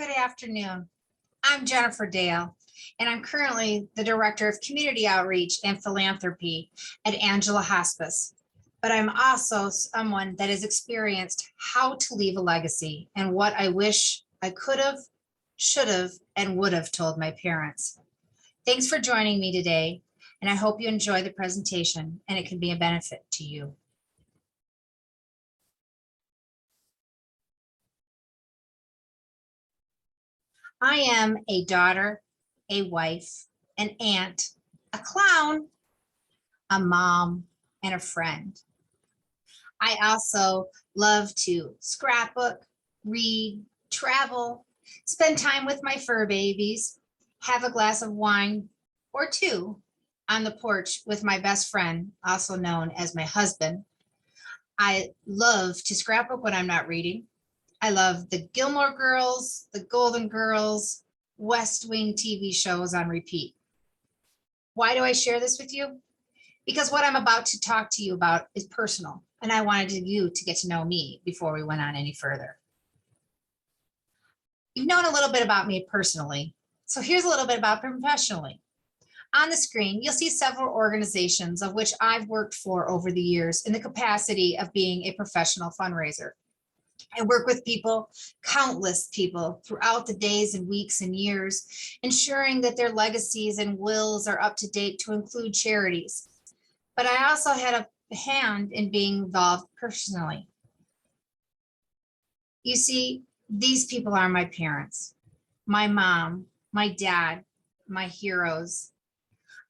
Good afternoon. I'm Jennifer Dale, and I'm currently the Director of Community Outreach and Philanthropy at Angela Hospice. But I'm also someone that has experienced how to leave a legacy and what I wish I could have, should have, and would have told my parents. Thanks for joining me today, and I hope you enjoy the presentation and it can be a benefit to you. I am a daughter, a wife, an aunt, a clown, a mom, and a friend. I also love to scrapbook, read, travel, spend time with my fur babies, have a glass of wine or two on the porch with my best friend, also known as my husband. I love to scrapbook when I'm not reading. I love the Gilmore Girls, the Golden Girls, West Wing TV shows on repeat. Why do I share this with you? Because what I'm about to talk to you about is personal, and I wanted you to get to know me before we went on any further. You've known a little bit about me personally, so here's a little bit about professionally. On the screen, you'll see several organizations of which I've worked for over the years in the capacity of being a professional fundraiser. I work with people, countless people, throughout the days and weeks and years, ensuring that their legacies and wills are up to date to include charities. But I also had a hand in being involved personally. You see, these people are my parents, my mom, my dad, my heroes.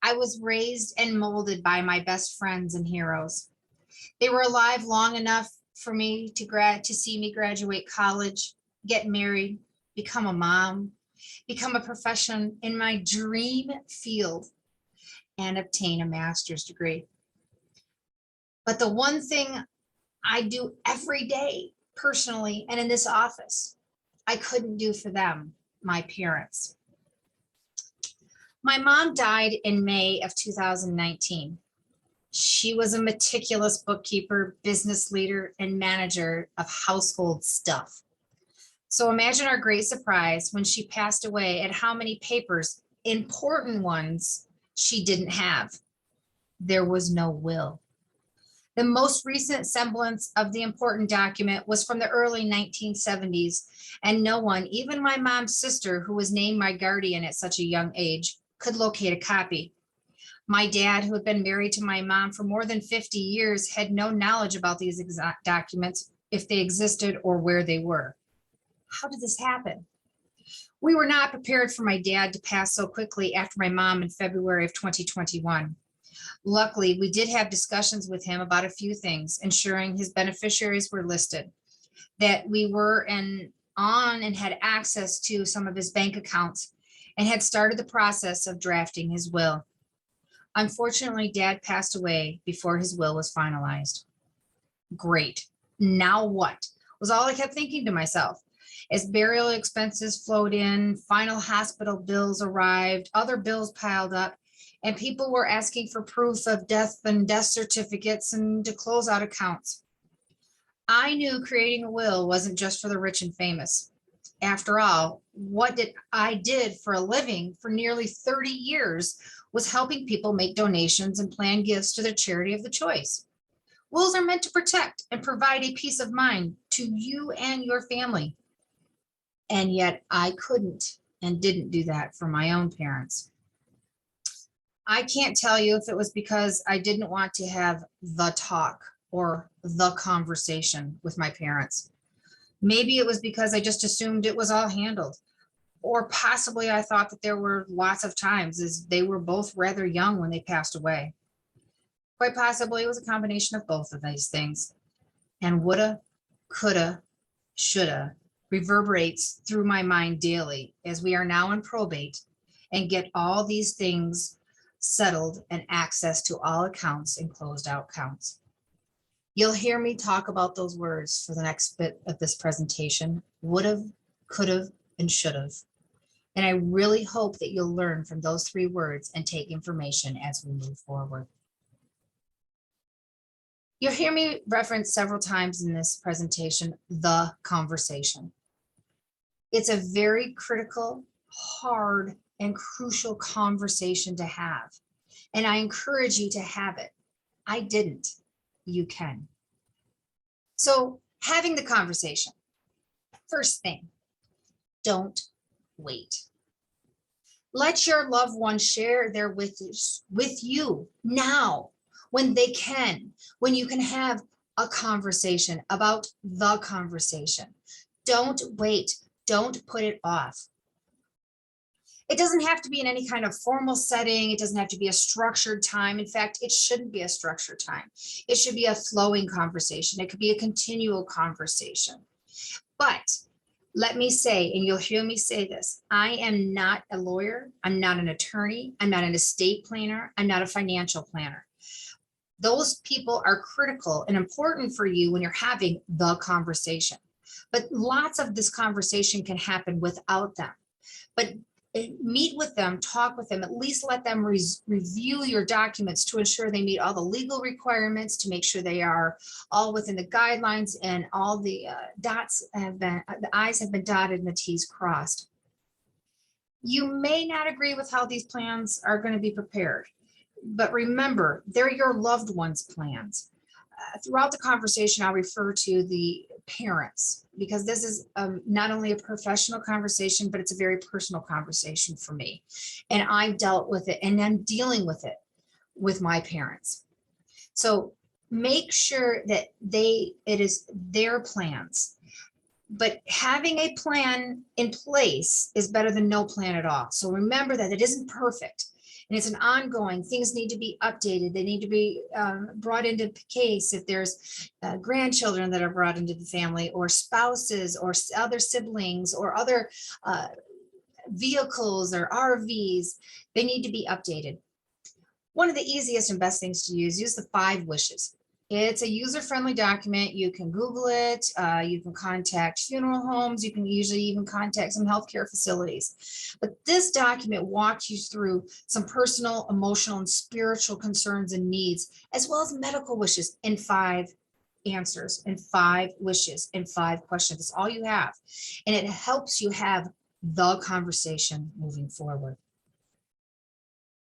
I was raised and molded by my best friends and heroes. They were alive long enough for me to see me graduate college, get married, become a mom, become a professional in my dream field, and obtain a master's degree. But the one thing I do every day, personally, and in this office, I couldn't do for them, my parents. My mom died in May of 2019. She was a meticulous bookkeeper, business leader, and manager of household stuff. So imagine our great surprise when she passed away at how many papers, important ones, she didn't have. There was no will. The most recent semblance of the important document was from the early 1970s, and no one, even my mom's sister, who was named my guardian at such a young age, could locate a copy. My dad, who had been married to my mom for more than 50 years, had no knowledge about these exact documents, if they existed or where they were. How did this happen? We were not prepared for my dad to pass so quickly after my mom in February of 2021. Luckily, we did have discussions with him about a few things, ensuring his beneficiaries were listed, that we were on and had access to some of his bank accounts, and had started the process of drafting his will. Unfortunately, Dad passed away before his will was finalized. Great. Now what? Was all I kept thinking to myself. As burial expenses flowed in, final hospital bills arrived, other bills piled up, and people were asking for proof of death and death certificates and to close out accounts. I knew creating a will wasn't just for the rich and famous. After all, what I did for a living for nearly 30 years was helping people make donations and plan gifts to their charity of the choice. Wills are meant to protect and provide a peace of mind to you and your family. And yet I couldn't and didn't do that for my own parents. I can't tell you if it was because I didn't want to have the talk or the conversation with my parents. Maybe it was because I just assumed it was all handled. Or possibly I thought that there were lots of times as they were both rather young when they passed away. Quite possibly it was a combination of both of these things. And woulda, coulda, shoulda reverberates through my mind daily as we are now in probate and get all these things settled and access to all accounts and closed out accounts. You'll hear me talk about those words for the next bit of this presentation: would've, could've, and should've. And I really hope that you'll learn from those three words and take information as we move forward. You'll hear me reference several times in this presentation, the conversation. It's a very critical, hard, and crucial conversation to have. And I encourage you to have it. I didn't. You can. So having the conversation. First thing, don't wait. Let your loved one share their wishes with you now, when they can, when you can have a conversation about the conversation. Don't wait. Don't put it off. It doesn't have to be in any kind of formal setting. It doesn't have to be a structured time. In fact, it shouldn't be a structured time. It should be a flowing conversation. It could be a continual conversation. But let me say, and you'll hear me say this, I am not a lawyer. I'm not an attorney. I'm not an estate planner. I'm not a financial planner. Those people are critical and important for you when you're having the conversation. But lots of this conversation can happen without them. But meet with them, talk with them, at least let them review your documents to ensure they meet all the legal requirements, to make sure they are all within the guidelines and all the the I's have been dotted and the T's crossed. You may not agree with how these plans are going to be prepared, but remember, they're your loved ones' plans. Throughout the conversation, I'll refer to the parents, because this is not only a professional conversation, but it's a very personal conversation for me. And I've dealt with it, and I'm dealing with it with my parents. So make sure that it is their plans. But having a plan in place is better than no plan at all. So remember that it isn't perfect. And it's an ongoing, things need to be updated. They need to be brought into case if there's grandchildren that are brought into the family, or spouses, or other siblings, or other vehicles or RVs, they need to be updated. One of the easiest and best things to use the 5 wishes. It's a user-friendly document. You can Google it. You can contact funeral homes. You can usually even contact some healthcare facilities. But this document walks you through some personal, emotional, and spiritual concerns and needs, as well as medical wishes, in 5 answers, and 5 wishes, and 5 questions. That's all you have. And it helps you have the conversation moving forward.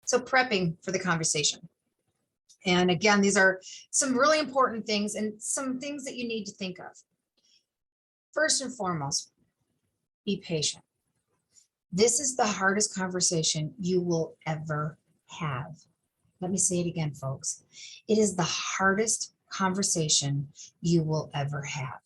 So prepping for the conversation. And again, these are some really important things and some things that you need to think of. First and foremost, be patient. This is the hardest conversation you will ever have. Let me say it again, folks. It is the hardest conversation you will ever have.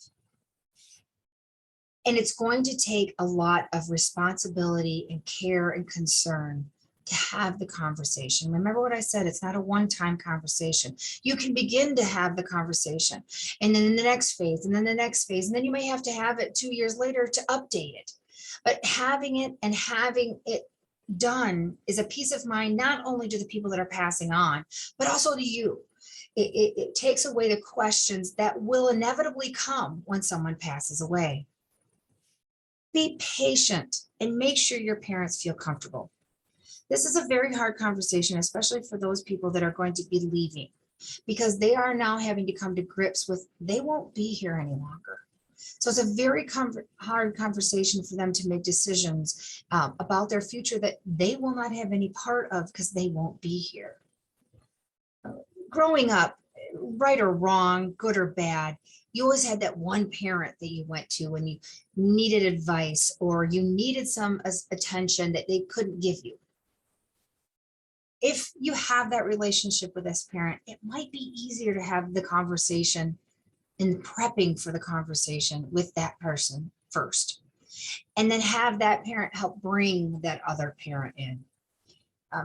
And it's going to take a lot of responsibility and care and concern to have the conversation. Remember what I said, it's not a one-time conversation. You can begin to have the conversation, and then in the next phase, and then the next phase, and then you may have to have it 2 years later to update it. But having it and having it done is a peace of mind, not only to the people that are passing on, but also to you. It takes away the questions that will inevitably come when someone passes away. Be patient and make sure your parents feel comfortable. This is a very hard conversation, especially for those people that are going to be leaving, because they are now having to come to grips with they won't be here any longer. So it's a very hard conversation for them to make decisions about their future that they will not have any part of because they won't be here. Growing up, right or wrong, good or bad, you always had that one parent that you went to when you needed advice or you needed some attention that they couldn't give you. If you have that relationship with this parent, it might be easier to have the conversation and prepping for the conversation with that person first, and then have that parent help bring that other parent in.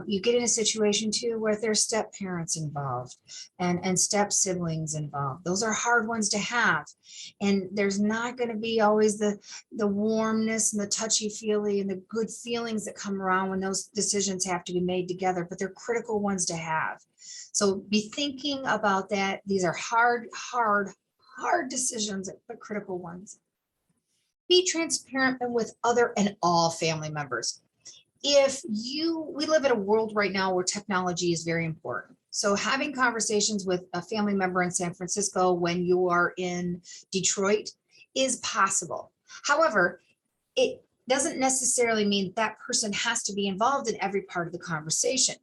You get in a situation too where there's step parents involved and step siblings involved. Those are hard ones to have. And there's not going to be always the warmness and the touchy-feely and the good feelings that come around when those decisions have to be made together, but they're critical ones to have. So be thinking about that. These are hard decisions, but critical ones. Be transparent with other and all family members. We live in a world right now where technology is very important. So having conversations with a family member in San Francisco when you are in Detroit is possible. However, It doesn't necessarily mean that person has to be involved in every part of the conversation.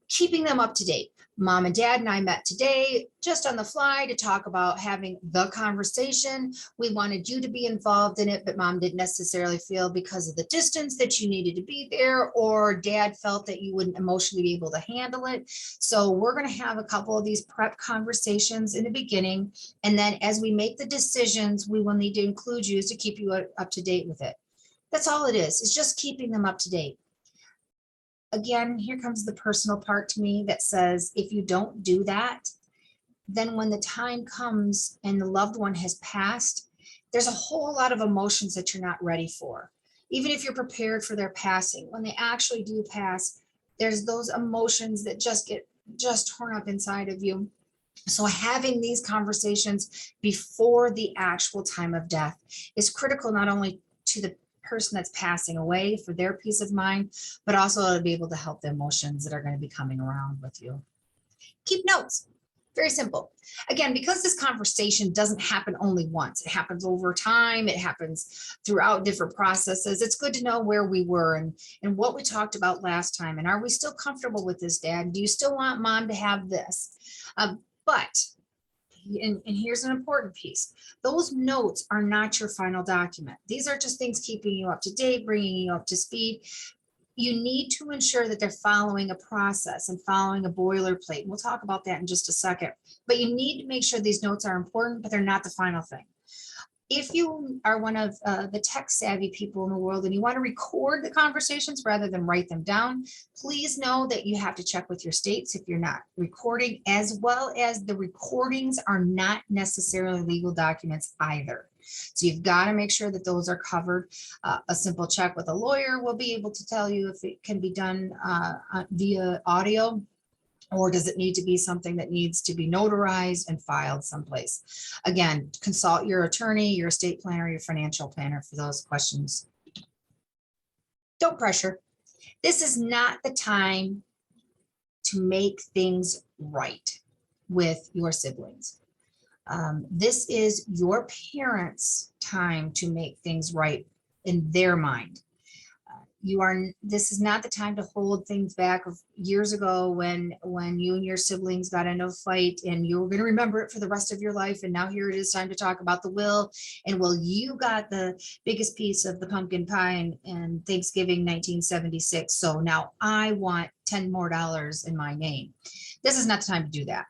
Keeping them up to date. Mom and dad and I met today just on the fly to talk about having the conversation. We wanted you to be involved in it, but mom didn't necessarily feel because of the distance that you needed to be there, or dad felt that you wouldn't emotionally be able to handle it. So we're going to have a couple of these prep conversations in the beginning. And then as we make the decisions, we will need to include you to keep you up to date with it. That's all it is. It's just keeping them up to date. Again, here comes the personal part to me that says, if you don't do that, then when the time comes and the loved one has passed, there's a whole lot of emotions that you're not ready for. Even if you're prepared for their passing, when they actually do pass, there's those emotions that just get torn up inside of you. So having these conversations before the actual time of death is critical, not only to the person that's passing away for their peace of mind, but also to be able to help the emotions that are going to be coming around with you. Keep notes. Very simple. Again, because this conversation doesn't happen only once, it happens over time, it happens throughout different processes. It's good to know where we were and what we talked about last time. And are we still comfortable with this, Dad? Do you still want mom to have this? But and here's an important piece. Those notes are not your final document. These are just things keeping you up to date, bringing you up to speed. You need to ensure that they're following a process and following a boilerplate. We'll talk about that in just a second. But you need to make sure these notes are important, but they're not the final thing. If you are one of the tech savvy people in the world and you want to record the conversations rather than write them down, please know that you have to check with your states if you're not recording, as well as the recordings are not necessarily legal documents either. So you've got to make sure that those are covered. A simple check with a lawyer will be able to tell you if it can be done via audio, or does it need to be something that needs to be notarized and filed someplace? Again, consult your attorney, your estate planner, your financial planner for those questions. Don't pressure. This is not the time to make things right with your siblings. This is your parents' time to make things right in their mind. This is not the time to hold things back of years ago when you and your siblings got into a fight and you were going to remember it for the rest of your life. And now here it is time to talk about the will. And well, you got the biggest piece of the pumpkin pie in Thanksgiving 1976. So now I want $10 more in my name. This is not the time to do that.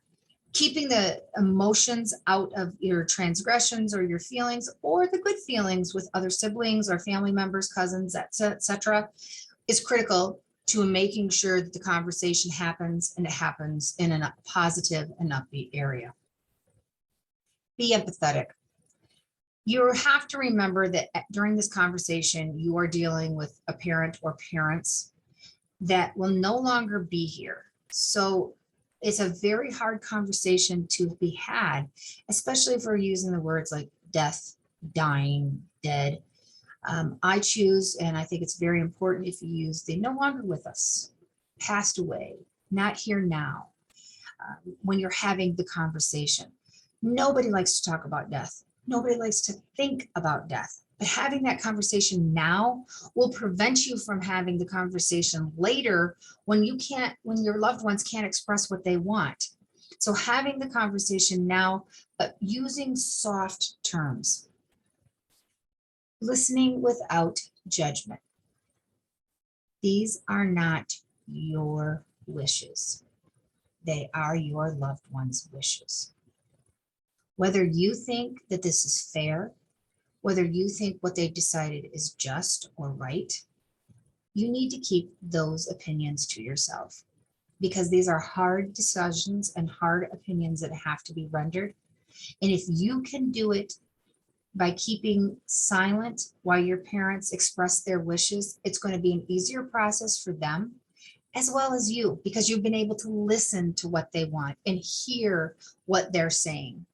Keeping the emotions out of your transgressions or your feelings or the good feelings with other siblings or family members, cousins, etc., is critical to making sure that the conversation happens and it happens in a positive and upbeat area. Be empathetic. You have to remember that during this conversation, you are dealing with a parent or parents that will no longer be here. So it's a very hard conversation to be had, especially if we're using the words like death, dying, dead. I choose, and I think it's very important if you use the no longer with us, passed away, not here now, when you're having the conversation. Nobody likes to talk about death. Nobody likes to think about death. But having that conversation now will prevent you from having the conversation later when your loved ones can't express what they want. So having the conversation now, but using soft terms. Listening without judgment. These are not your wishes. They are your loved one's wishes. Whether you think that this is fair, whether you think what they've decided is just or right, you need to keep those opinions to yourself, because these are hard decisions and hard opinions that have to be rendered. And if you can do it by keeping silent while your parents express their wishes, it's going to be an easier process for them as well as you, because you've been able to listen to what they want and hear what they're saying.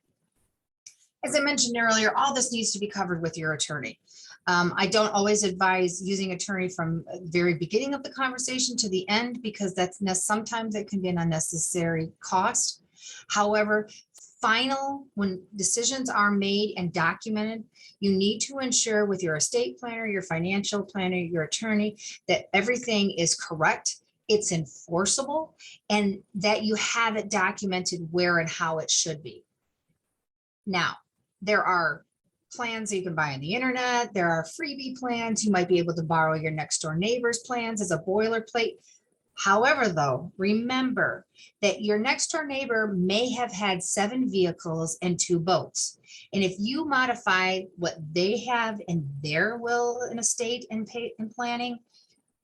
As I mentioned earlier, all this needs to be covered with your attorney. I don't always advise using attorney from the very beginning of the conversation to the end, because sometimes it can be an unnecessary cost. However, When decisions are made and documented, you need to ensure with your estate planner, your financial planner, your attorney, that everything is correct, it's enforceable, and that you have it documented where and how it should be. Now, there are plans that you can buy on the internet. There are freebie plans. You might be able to borrow your next door neighbor's plans as a boilerplate. However, though, remember that your next door neighbor may have had 7 vehicles and 2 boats. And if you modify what they have in their will and estate and planning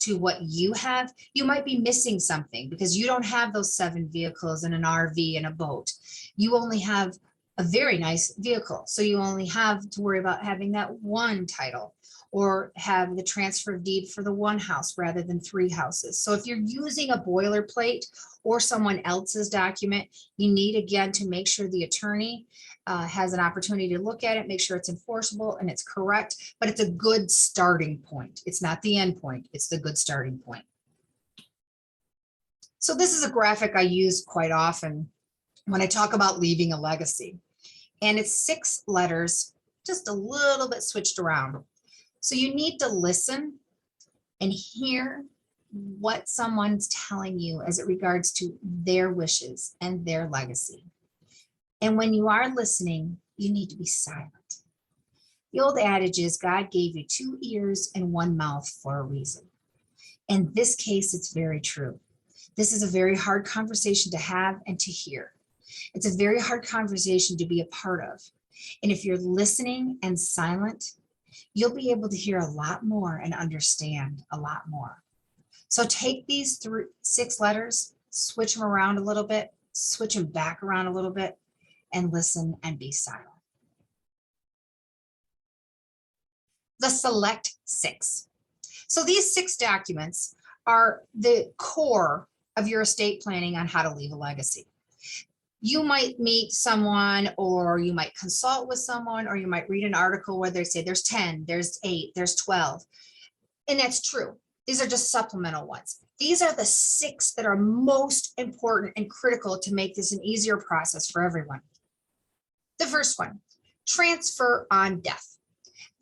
to what you have, you might be missing something because you don't have those 7 vehicles and an RV and a boat. You only have a very nice vehicle. So you only have to worry about having that one title, or have the transfer of deed for the one house rather than 3 houses. So if you're using a boilerplate or someone else's document, you need again to make sure the attorney has an opportunity to look at it, make sure it's enforceable and it's correct, but it's a good starting point. It's not the end point, it's the good starting point. So this is a graphic I use quite often when I talk about leaving a legacy. And it's 6 letters, just a little bit switched around. So you need to listen and hear what someone's telling you as it regards to their wishes and their legacy. And when you are listening, you need to be silent. The old adage is God gave you 2 ears and 1 mouth for a reason. In this case, it's very true. This is a very hard conversation to have and to hear. It's a very hard conversation to be a part of. And if you're listening and silent, you'll be able to hear a lot more and understand a lot more. So take these 6 letters, switch them around a little bit, switch them back around a little bit, and listen and be silent. The select 6. So these 6 documents are the core of your estate planning on how to leave a legacy. You might meet someone, or you might consult with someone, or you might read an article where they say there's 10, there's 8, there's 12. And that's true. These are just supplemental ones. These are the 6 that are most important and critical to make this an easier process for everyone. The first one, transfer on death.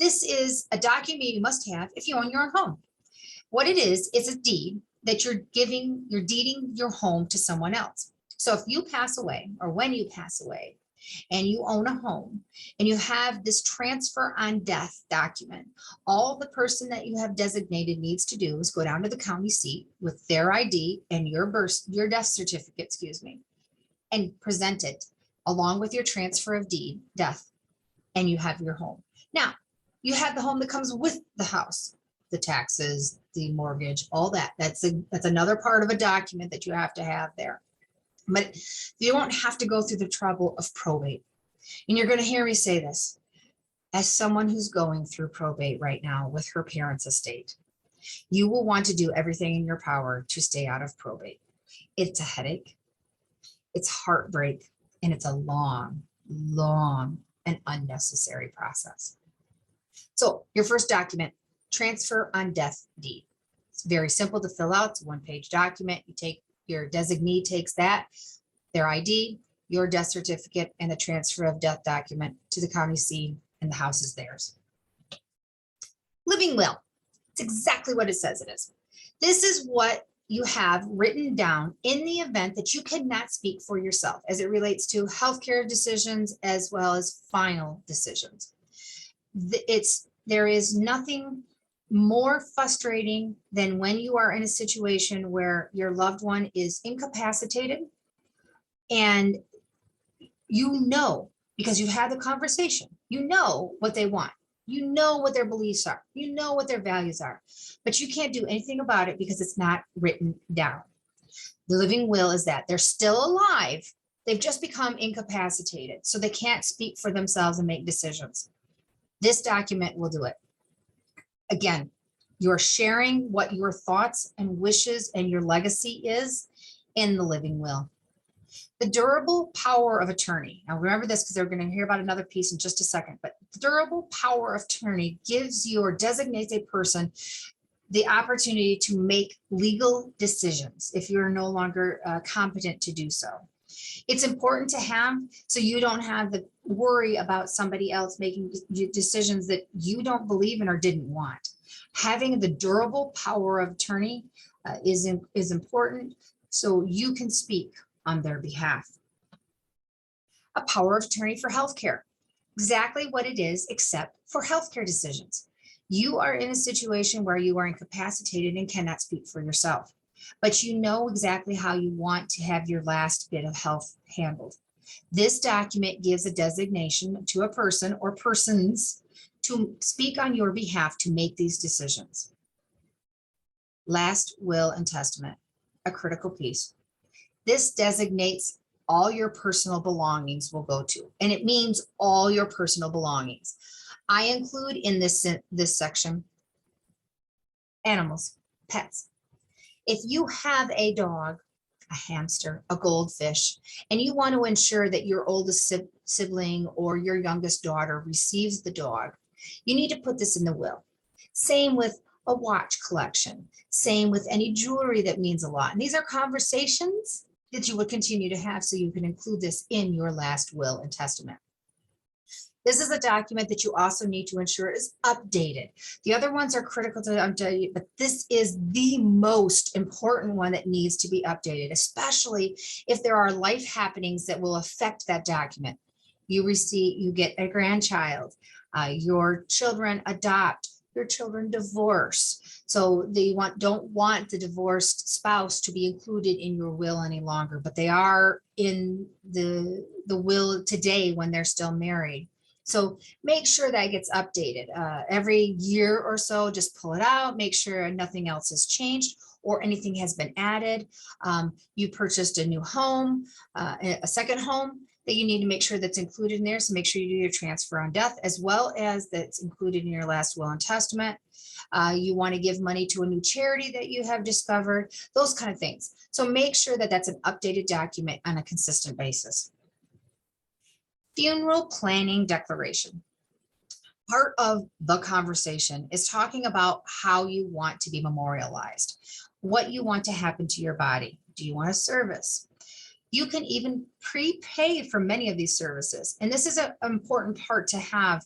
This is a document you must have if you own your own home. What it is a deed that you're deeding your home to someone else. So if you pass away, or when you pass away, and you own a home, and you have this transfer on death document, all the person that you have designated needs to do is go down to the county seat with their ID and your death certificate, and present it along with your transfer of death, and you have your home. Now, you have the home that comes with the house, the taxes, the mortgage, all that. That's another part of a document that you have to have there. But you won't have to go through the trouble of probate. And you're going to hear me say this as someone who's going through probate right now with her parents' estate. You will want to do everything in your power to stay out of probate. It's a headache, it's heartbreak, and it's a long, long and unnecessary process. So your first document, transfer on death deed. It's very simple to fill out. It's a 1-page document. Your designee takes that, their ID, your death certificate, and the transfer of death document to the county seat, and the house is theirs. Living will. It's exactly what it says it is. This is what you have written down in the event that you cannot speak for yourself as it relates to healthcare decisions as well as final decisions. There is nothing more frustrating than when you are in a situation where your loved one is incapacitated and you know, because you've had the conversation, you know what they want, you know what their beliefs are, you know what their values are, but you can't do anything about it because it's not written down. The living will is that they're still alive, they've just become incapacitated, so they can't speak for themselves and make decisions. This document will do it. Again, you're sharing what your thoughts and wishes and your legacy is in the living will. The durable power of attorney. Now remember this because they're going to hear about another piece in just a second, but the durable power of attorney gives you or designates a person the opportunity to make legal decisions if you're no longer competent to do so. It's important to have so you don't have the worry about somebody else making decisions that you don't believe in or didn't want. Having the durable power of attorney is important so you can speak on their behalf. A power of attorney for healthcare. Exactly what it is, except for healthcare decisions. You are in a situation where you are incapacitated and cannot speak for yourself, but you know exactly how you want to have your last bit of health handled. This document gives a designation to a person or persons to speak on your behalf to make these decisions. Last will and testament, a critical piece. This designates all your personal belongings will go to, and it means all your personal belongings. I include in this section animals, pets. If you have a dog, a hamster, a goldfish, and you want to ensure that your oldest sibling or your youngest daughter receives the dog, you need to put this in the will. Same with a watch collection, same with any jewelry that means a lot. And these are conversations that you would continue to have so you can include this in your last will and testament. This is a document that you also need to ensure is updated. The other ones are critical to update, but this is the most important one that needs to be updated, especially if there are life happenings that will affect that document. You get a grandchild, your children adopt, your children divorce. So they don't want the divorced spouse to be included in your will any longer, but they are in the will today when they're still married. So make sure that gets updated every year or so. Just pull it out, make sure nothing else has changed or anything has been added. You purchased a new home, a second home that you need to make sure that's included in there. So make sure you do your transfer on death as well as that's included in your last will and testament. You want to give money to a new charity that you have discovered, those kind of things. So make sure that that's an updated document on a consistent basis. Funeral planning declaration. Part of the conversation is talking about how you want to be memorialized, what you want to happen to your body. Do you want a service? You can even prepay for many of these services. And this is an important part to have.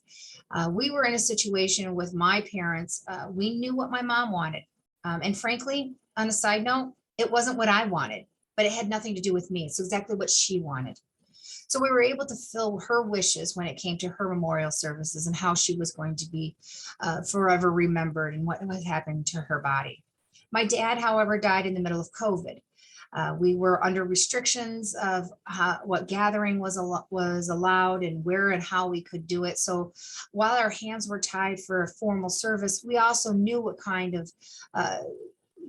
We were in a situation with my parents. We knew what my mom wanted. And frankly, on a side note, it wasn't what I wanted, but it had nothing to do with me. It's exactly what she wanted. So we were able to fill her wishes when it came to her memorial services and how she was going to be forever remembered and what happened to her body. My dad, however, died in the middle of COVID. We were under restrictions of what gathering was allowed and where and how we could do it. So while our hands were tied for a formal service, we also knew what kind of,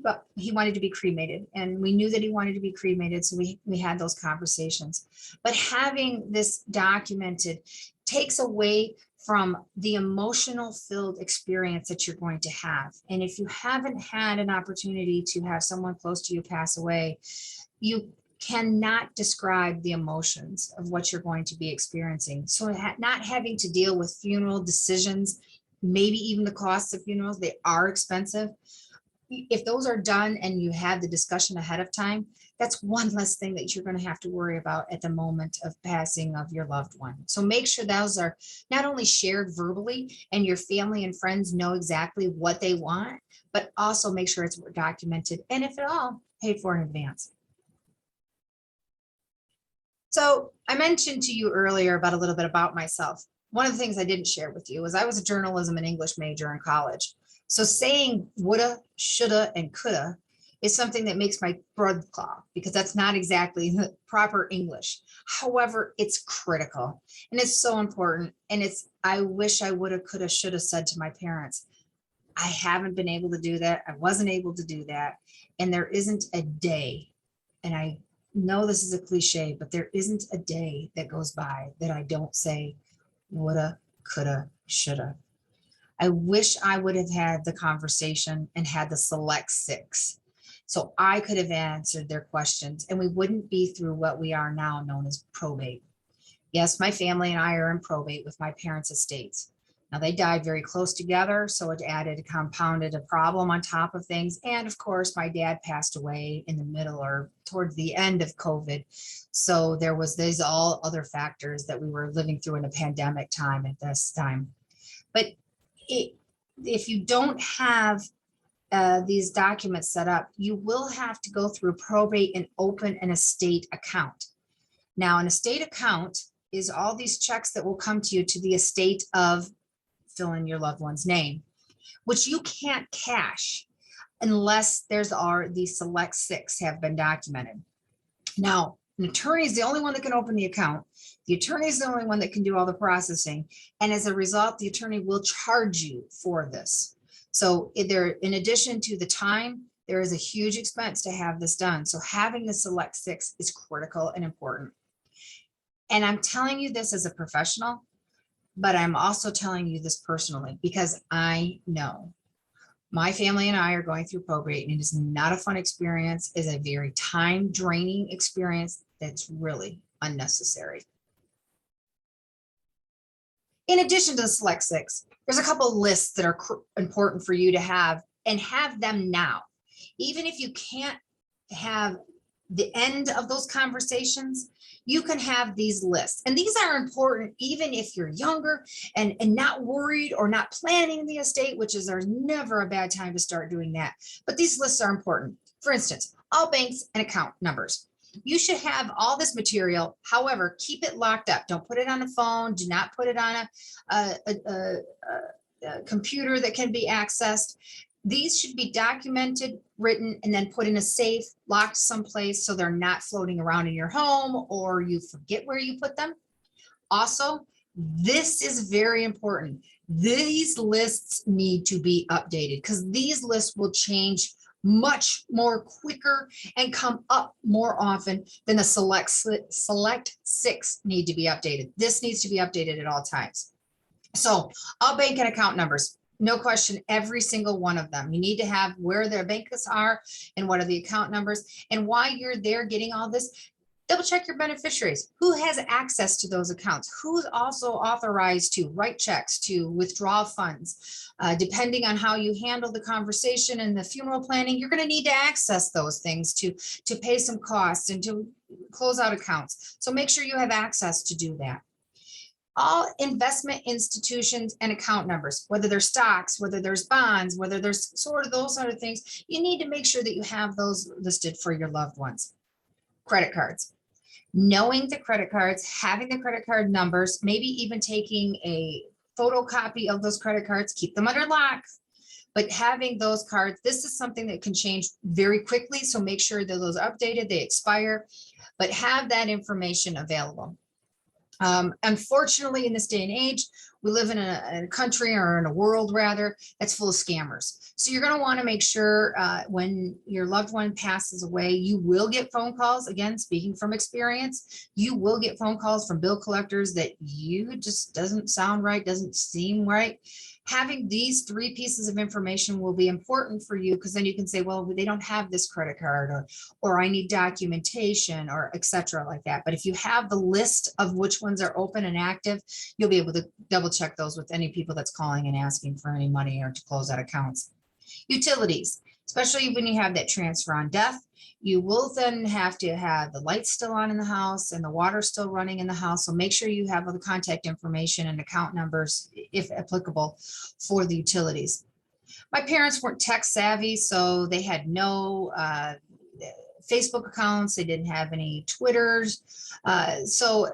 but he wanted to be cremated and we knew that he wanted to be cremated. So we had those conversations, but having this documented takes away from the emotional filled experience that you're going to have. And if you haven't had an opportunity to have someone close to you pass away, you cannot describe the emotions of what you're going to be experiencing. So not having to deal with funeral decisions, maybe even the costs of funerals, they are expensive. If those are done and you have the discussion ahead of time, that's one less thing that you're going to have to worry about at the moment of passing of your loved one. So make sure those are not only shared verbally and your family and friends know exactly what they want, but also make sure it's documented and if at all, paid for in advance. So I mentioned to you earlier about a little bit about myself. One of the things I didn't share with you was I was a journalism and English major in college. So saying woulda, shoulda, and coulda is something that makes my blood claw because that's not exactly the proper English. However, it's critical and it's so important. And I wish I woulda, coulda, shoulda said to my parents, I haven't been able to do that. I wasn't able to do that. And there isn't a day, and I know this is a cliche, but there isn't a day that goes by that I don't say woulda, coulda, shoulda. I wish I would have had the conversation and had the select six so I could have answered their questions and we wouldn't be through what we are now known as probate. Yes, my family and I are in probate with my parents' estates. Now they died very close together, so it compounded a problem on top of things. And of course, my dad passed away in the middle or towards the end of COVID. So there was these all other factors that we were living through in a pandemic time at this time. But if you don't have these documents set up, you will have to go through probate and open an estate account. Now, an estate account is all these checks that will come to you to the estate of, fill in your loved one's name, which you can't cash unless the select six have been documented. Now, an attorney is the only one that can open the account. The attorney is the only one that can do all the processing. And as a result, the attorney will charge you for this. So in addition to the time, there is a huge expense to have this done. So having the select six is critical and important. And I'm telling you this as a professional, but I'm also telling you this personally because I know my family and I are going through probate, and it is not a fun experience. It's a very time draining experience that's really unnecessary. In addition to the select six, there's a couple of lists that are important for you to have, and have them now. Even if you can't have the end of those conversations, you can have these lists. And these are important even if you're younger and not worried or not planning the estate, which is there's never a bad time to start doing that. But these lists are important. For instance, all banks and account numbers. You should have all this material. However, keep it locked up. Don't put it on a phone. Do not put it on a computer that can be accessed. These should be documented, written, and then put in a safe, locked someplace so they're not floating around in your home or you forget where you put them. Also, this is very important. These lists need to be updated because these lists will change much more quicker and come up more often than the select six need to be updated. This needs to be updated at all times. So all bank and account numbers. No question, every single one of them. You need to have where their banks are and what are the account numbers. And while you're there getting all this, double check your beneficiaries. Who has access to those accounts? Who's also authorized to write checks, to withdraw funds? Depending on how you handle the conversation and the funeral planning, you're going to need to access those things to pay some costs and to close out accounts. So make sure you have access to do that. All investment institutions and account numbers, whether they're stocks, whether there's bonds, whether there's sort of those sort of things, you need to make sure that you have those listed for your loved ones. Credit cards. Knowing the credit cards, having the credit card numbers, maybe even taking a photocopy of those credit cards, keep them under lock, but having those cards, this is something that can change very quickly. So make sure that those are updated, they expire, but have that information available. Unfortunately, in this day and age, we live in a country, or in a world rather, that's full of scammers. So you're going to want to make sure when your loved one passes away, you will get phone calls. Again, speaking from experience, you will get phone calls from bill collectors that you just doesn't sound right, doesn't seem right. Having these three pieces of information will be important for you, because then you can say, well, they don't have this credit card, or I need documentation, or etc. like that. But if you have the list of which ones are open and active, you'll be able to double check those with any people that's calling and asking for any money or to close out accounts. Utilities, especially when you have that transfer on death, you will then have to have the lights still on in the house and the water still running in the house. So make sure you have all the contact information and account numbers, if applicable, for the utilities. My parents weren't tech savvy, so they had no Facebook accounts. They didn't have any Twitters. So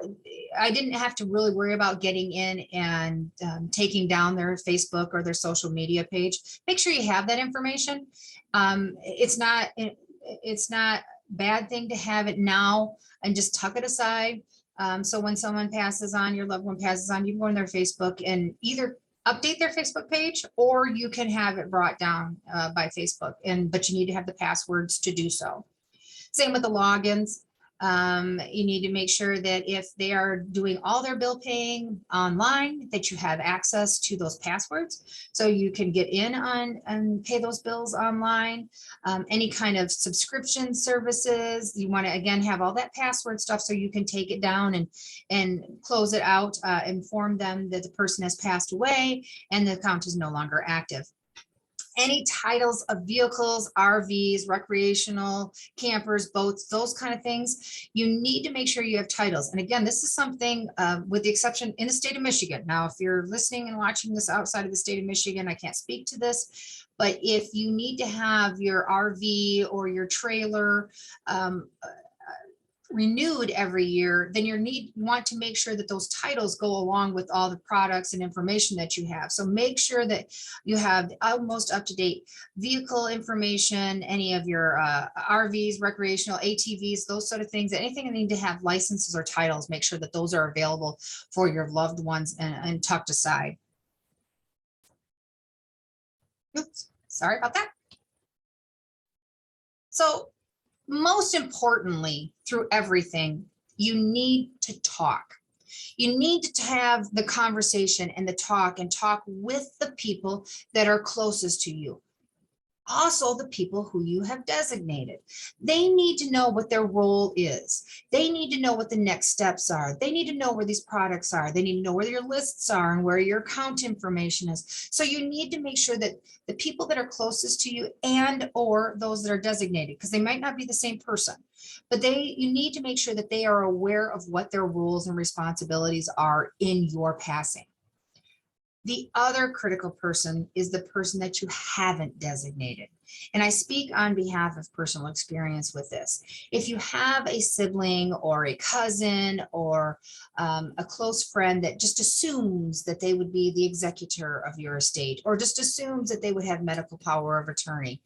I didn't have to really worry about getting in and taking down their Facebook or their social media page. Make sure you have that information. It's not a bad thing to have it now and just tuck it aside. So when someone passes on, your loved one passes on, you can go on their Facebook and either update their Facebook page, or you can have it brought down by Facebook. But you need to have the passwords to do so. Same with the logins. You need to make sure that if they are doing all their bill paying online, that you have access to those passwords so you can get in on and pay those bills online. Any kind of subscription services, you want to again have all that password stuff so you can take it down and close it out, inform them that the person has passed away and the account is no longer active. Any titles of vehicles, RVs, recreational campers, boats, those kind of things, you need to make sure you have titles. And again, this is something with the exception in the state of Michigan. Now, if you're listening and watching this outside of the state of Michigan, I can't speak to this, but if you need to have your RV or your trailer renewed every year, then you want to make sure that those titles go along with all the products and information that you have. So make sure that you have almost up-to-date vehicle information, any of your RVs, recreational ATVs, those sort of things, anything that need to have licenses or titles, make sure that those are available for your loved ones and tucked aside. Oops, sorry about that. So most importantly, through everything, you need to talk. You need to have the conversation and the talk with the people that are closest to you. Also, the people who you have designated. They need to know what their role is. They need to know what the next steps are. They need to know where these products are. They need to know where your lists are and where your account information is. So you need to make sure that the people that are closest to you and or those that are designated, because they might not be the same person, but you need to make sure that they are aware of what their roles and responsibilities are in your passing. The other critical person is the person that you haven't designated. And I speak on behalf of personal experience with this. If you have a sibling or a cousin or a close friend that just assumes that they would be the executor of your estate or just assumes that they would have medical power of attorney,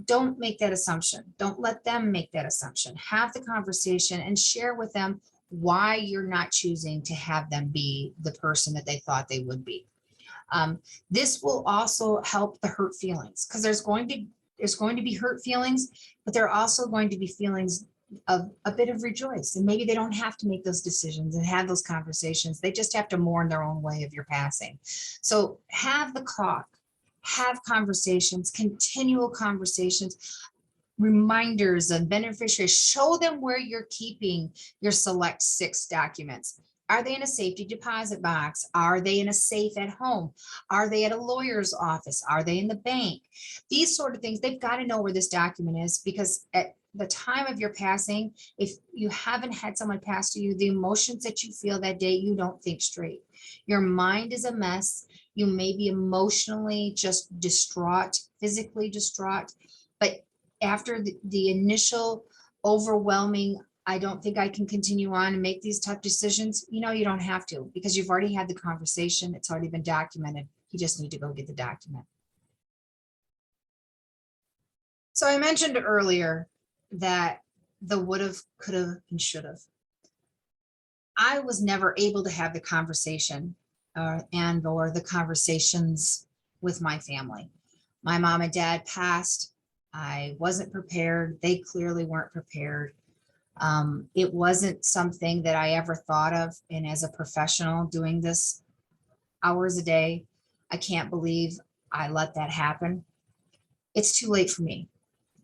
don't make that assumption. Don't let them make that assumption. Have the conversation and share with them why you're not choosing to have them be the person that they thought they would be. This will also help the hurt feelings, because there's going to be hurt feelings, but there are also going to be feelings of a bit of rejoice. And maybe they don't have to make those decisions and have those conversations. They just have to mourn their own way of your passing. So have the talk, have conversations, continual conversations, reminders of beneficiaries. Show them where you're keeping your select 6 documents. Are they in a safety deposit box? Are they in a safe at home? Are they at a lawyer's office? Are they in the bank? These sort of things, they've got to know where this document is, because at the time of your passing, if you haven't had someone pass to you, the emotions that you feel that day, you don't think straight. Your mind is a mess. You may be emotionally just distraught, physically distraught, but after the initial overwhelming, I don't think I can continue on and make these tough decisions, you don't have to, because you've already had the conversation. It's already been documented. You just need to go get the document. So I mentioned earlier that the would've, could've, and should've. I was never able to have the conversation and or the conversations with my family. My mom and dad passed. I wasn't prepared. They clearly weren't prepared. It wasn't something that I ever thought of. And as a professional doing this hours a day, I can't believe I let that happen. It's too late for me.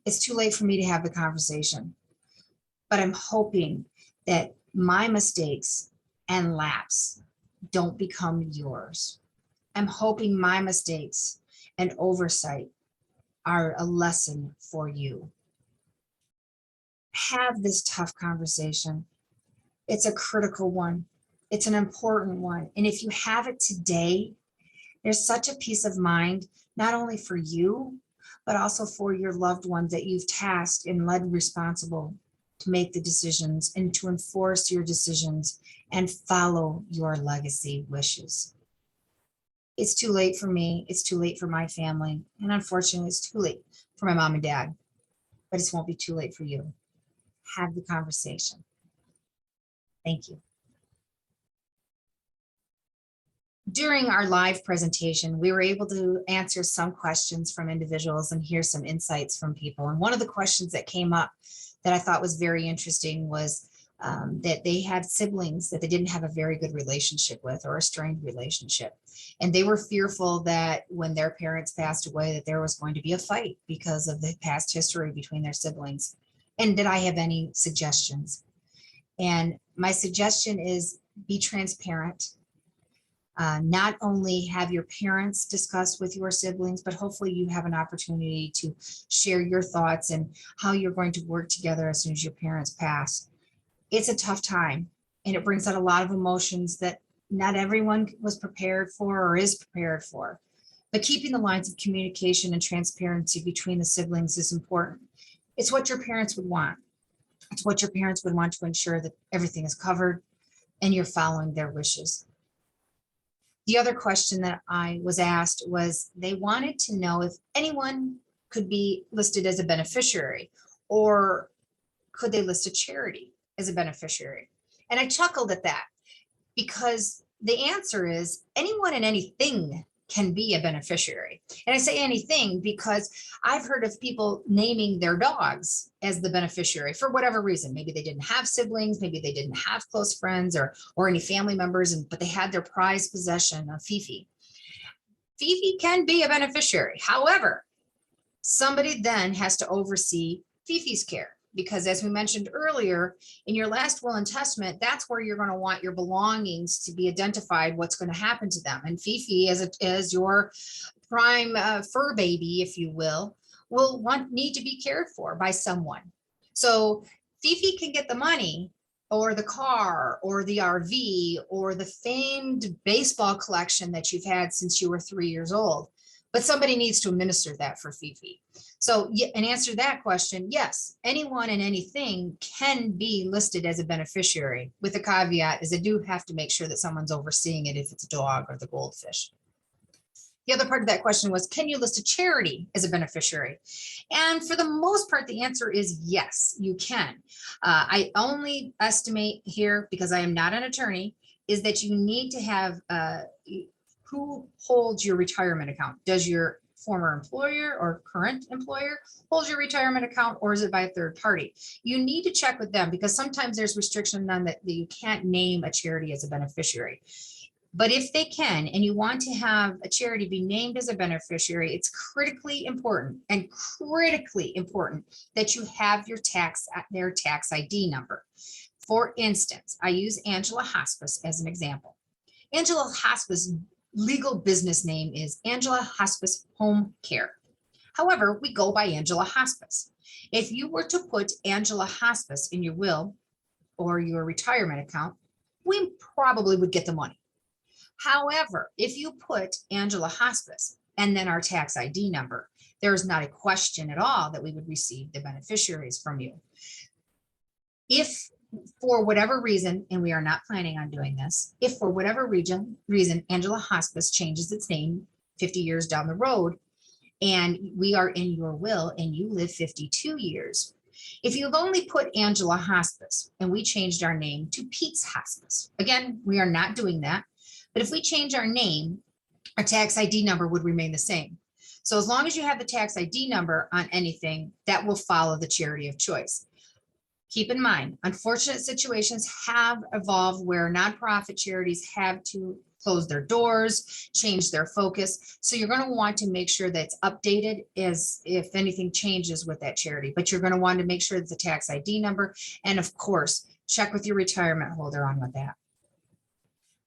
It's too late for me to have the conversation. But I'm hoping that my mistakes and lapse don't become yours. I'm hoping my mistakes and oversight are a lesson for you. Have this tough conversation. It's a critical one. It's an important one. And if you have it today, there's such a peace of mind, not only for you, but also for your loved ones that you've tasked and led responsible to make the decisions and to enforce your decisions and follow your legacy wishes. It's too late for me. It's too late for my family. And unfortunately, it's too late for my mom and dad, but it won't be too late for you. Have the conversation. Thank you. During our live presentation, we were able to answer some questions from individuals and hear some insights from people. And one of the questions that came up that I thought was very interesting was that they had siblings that they didn't have a very good relationship with, or a strained relationship. And they were fearful that when their parents passed away, that there was going to be a fight because of the past history between their siblings. And did I have any suggestions? And my suggestion is be transparent. Not only have your parents discuss with your siblings, but hopefully you have an opportunity to share your thoughts and how you're going to work together as soon as your parents pass. It's a tough time, and it brings out a lot of emotions that not everyone was prepared for or is prepared for. But keeping the lines of communication and transparency between the siblings is important. It's what your parents would want. It's what your parents would want to ensure that everything is covered and you're following their wishes. The other question that I was asked was they wanted to know if anyone could be listed as a beneficiary, or could they list a charity as a beneficiary? And I chuckled at that, because the answer is anyone and anything can be a beneficiary. And I say anything because I've heard of people naming their dogs as the beneficiary for whatever reason. Maybe they didn't have siblings, maybe they didn't have close friends or any family members, but they had their prized possession of Fifi. Fifi can be a beneficiary. However, somebody then has to oversee Fifi's care. Because as we mentioned earlier, in your last will and testament, that's where you're going to want your belongings to be identified, what's going to happen to them. And Fifi, as your prime fur baby, if you will need to be cared for by someone. So Fifi can get the money or the car or the RV or the famed baseball collection that you've had since you were 3 years old. But somebody needs to administer that for Fifi. So in answer to that question, yes, anyone and anything can be listed as a beneficiary, with a caveat is I do have to make sure that someone's overseeing it if it's a dog or the goldfish. The other part of that question was, can you list a charity as a beneficiary? And for the most part, the answer is yes, you can. I only estimate here, because I am not an attorney, is that you need to have who holds your retirement account. Does your former employer or current employer hold your retirement account, or is it by a third party? You need to check with them, because sometimes there's restriction on that you can't name a charity as a beneficiary. But if they can, and you want to have a charity be named as a beneficiary, it's critically important that you have their tax ID number. For instance, I use Angela Hospice as an example. Angela Hospice legal business name is Angela Hospice Home Care. However, we go by Angela Hospice. If you were to put Angela Hospice in your will or your retirement account, we probably would get the money. However, if you put Angela Hospice and then our tax ID number, there's not a question at all that we would receive the beneficiaries from you. If for whatever reason, and we are not planning on doing this, if for whatever reason Angela Hospice changes its name 50 years down the road, and we are in your will and you live 52 years, if you've only put Angela Hospice and we changed our name to Pete's Hospice, again, we are not doing that, but if we change our name, our tax ID number would remain the same. So as long as you have the tax ID number on anything, that will follow the charity of choice. Keep in mind, unfortunate situations have evolved where nonprofit charities have to close their doors, change their focus. So you're going to want to make sure that it's updated as if anything changes with that charity, but you're going to want to make sure that the tax ID number, and of course, check with your retirement holder on with that.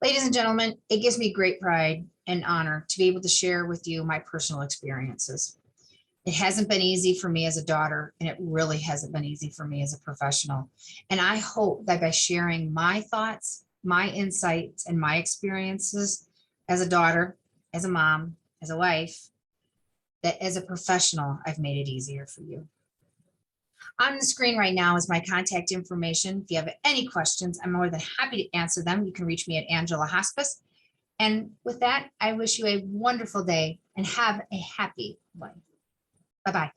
Ladies and gentlemen, it gives me great pride and honor to be able to share with you my personal experiences. It hasn't been easy for me as a daughter, and it really hasn't been easy for me as a professional. And I hope that by sharing my thoughts, my insights, and my experiences as a daughter, as a mom, as a wife, that as a professional, I've made it easier for you. On the screen right now is my contact information. If you have any questions, I'm more than happy to answer them. You can reach me at Angela Hospice. And with that, I wish you a wonderful day and have a happy life. Bye-bye.